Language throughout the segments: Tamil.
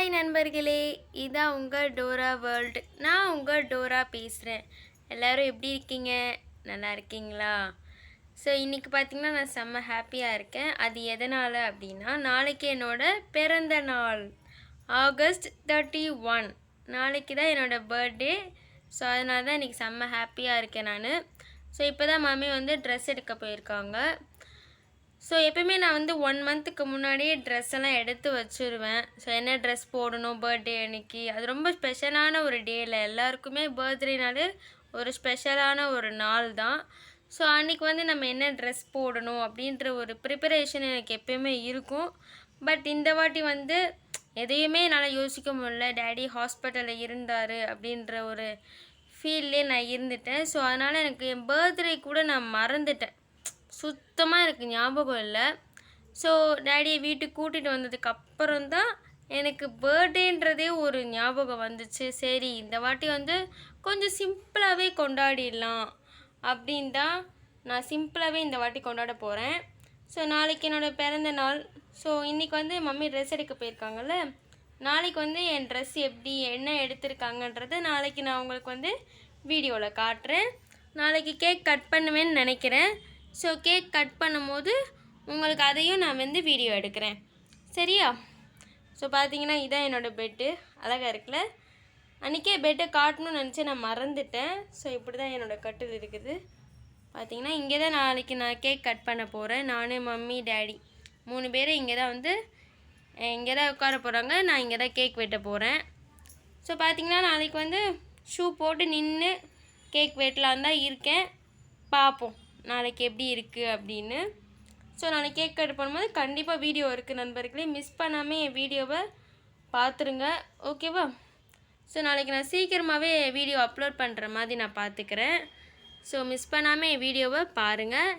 ஹாய் நண்பர்களே, இதான் உங்கள் டோரா வேர்ல்டு. நான் உங்கள் டோரா பேசுகிறேன். எல்லோரும் எப்படி இருக்கீங்க? நல்லா இருக்கீங்களா? ஸோ இன்றைக்கி பார்த்திங்கன்னா நான் செம்ம ஹாப்பியாக இருக்கேன். அது எதனால் அப்படின்னா, நாளைக்கு என்னோடய பிறந்த நாள். ஆகஸ்ட் 31 நாளைக்கு தான் என்னோடய பர்த்டே. ஸோ அதனால தான் இன்றைக்கி செம்ம ஹாப்பியாக இருக்கேன் நான். ஸோ இப்போ தான் மம்மி ட்ரெஸ் எடுக்க போயிருக்காங்க. ஸோ எப்போயுமே நான் 1 மந்த்துக்கு முன்னாடியே ட்ரெஸ் எல்லாம் எடுத்து வச்சுருவேன். ஸோ என்ன ட்ரெஸ் போடணும் பர்த்டே அன்னைக்கு, அது ரொம்ப ஸ்பெஷலான ஒரு டேயில் எல்லாருக்குமே பர்த்டேனாலே ஒரு ஸ்பெஷலான ஒரு நாள் தான். ஸோ அன்றைக்கி நம்ம என்ன ட்ரெஸ் போடணும் அப்படின்ற ஒரு ப்ரிப்பரேஷன் எனக்கு எப்போயுமே இருக்கும். பட் இந்த வாட்டி எதையுமே என்னால் யோசிக்க முடியல. டேடி ஹாஸ்பிட்டலில் இருந்தார் அப்படின்ற ஒரு ஃபீல்லே நான் இருந்துட்டேன். ஸோ அதனால் எனக்கு என் பர்த்டே கூட நான் மறந்துட்டேன். சுத்தமாக எனக்கு ஞாபகம் இல்லை. ஸோ டேடியை வீட்டுக்கு கூட்டிகிட்டு வந்ததுக்கப்புறம் தான் எனக்கு பர்த்டேன்றதே ஒரு ஞாபகம் வந்துச்சு. சரி இந்த வாட்டி கொஞ்சம் சிம்பிளாகவே கொண்டாடிடலாம் அப்படின்னு தான் நான் சிம்பிளாகவே இந்த வாட்டி கொண்டாட போகிறேன். ஸோ நாளைக்கு என்னோடய பிறந்த நாள். ஸோ இன்றைக்கி மம்மி ட்ரெஸ் எடுக்க போயிருக்காங்கல்ல, நாளைக்கு என் ட்ரெஸ் எப்படி என்ன எடுத்திருக்காங்கன்றதை நாளைக்கு நான் உங்களுக்கு வீடியோவில் காட்டுறேன். நாளைக்கு கேக் கட் பண்ணுவேன்னு நினைக்கிறேன். ஸோ கேக் கட் பண்ணும்போது உங்களுக்கு அதையும் நான் வீடியோ எடுக்கிறேன், சரியா? ஸோ பார்த்தீங்கன்னா இதான் என்னோடய பெட்டு. அழகாக இருக்குல்ல? அன்றைக்கே பெட்டை காட்டணும்னு நினச்சி நான் மறந்துட்டேன். ஸோ இப்படி தான் என்னோடய கட்டில் இருக்குது. பார்த்தீங்கன்னா இங்கே தான் நாளைக்கு நான் கேக் கட் பண்ண போகிறேன். நான், மம்மி, டேடி 3 பேரும் இங்கே தான் இங்கே தான் உட்கார போகிறாங்க. நான் இங்கே தான் கேக் வெட்ட போகிறேன். ஸோ பார்த்தீங்கன்னா நாளைக்கு ஷூ போட்டு நின்று கேக் வெட்டலான் தான் இருக்கேன். பார்ப்போம் நாளைக்கு எப்படி இருக்குது அப்படின்னு. ஸோ நாளைக்கு கேக் கட் பண்ணும்போது கண்டிப்பாக வீடியோ இருக்குது நண்பர்களே. மிஸ் பண்ணாமல் என் வீடியோவை பார்த்துருங்க, ஓகேவா? ஸோ நாளைக்கு நான் சீக்கிரமாகவே வீடியோ அப்லோட் பண்ணுற மாதிரி நான் பார்த்துக்கிறேன். ஸோ மிஸ் பண்ணாமல் என் வீடியோவை பாருங்கள்,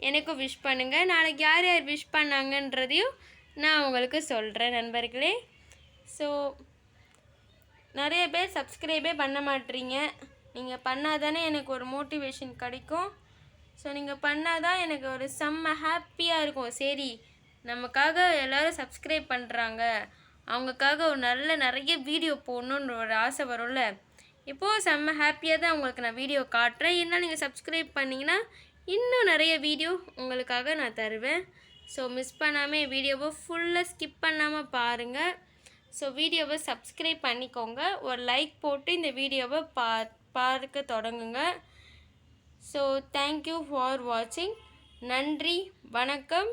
எனக்கும் விஷ் பண்ணுங்கள். நாளைக்கு யார் யார் விஷ் பண்ணாங்கன்றதையும் நான் உங்களுக்கு சொல்கிறேன் நண்பர்களே. ஸோ நிறைய பேர் சப்ஸ்கிரைபே பண்ண மாட்டீங்க. நீங்கள் பண்ணால் தானே எனக்கு ஒரு மோட்டிவேஷன் கிடைக்கும். ஸோ நீங்கள் பண்ணால் தான் எனக்கு ஒரு செம்ம ஹாப்பியாக இருக்கும். சரி நமக்காக எல்லோரும் சப்ஸ்கிரைப் பண்ணுறாங்க, அவங்களுக்காக ஒரு நிறைய வீடியோ போடணுன்ற ஒரு ஆசை வரும்ல. இப்போது செம்ம ஹாப்பியாக தான் உங்களுக்கு நான் வீடியோ காட்டுறேன். இருந்தாலும் நீங்கள் சப்ஸ்கிரைப் பண்ணிங்கன்னா இன்னும் நிறைய வீடியோ உங்களுக்காக நான் தருவேன். ஸோ மிஸ் பண்ணாமல் வீடியோவை ஃபுல்லாக ஸ்கிப் பண்ணாமல் பாருங்கள். ஸோ வீடியோவை சப்ஸ்கிரைப் பண்ணிக்கோங்க, ஒரு லைக் போட்டு இந்த வீடியோவை பார்க்க தொடங்குங்க. ஸோ தேங்க்யூ ஃபார் வாட்சிங். நன்றி, வணக்கம்.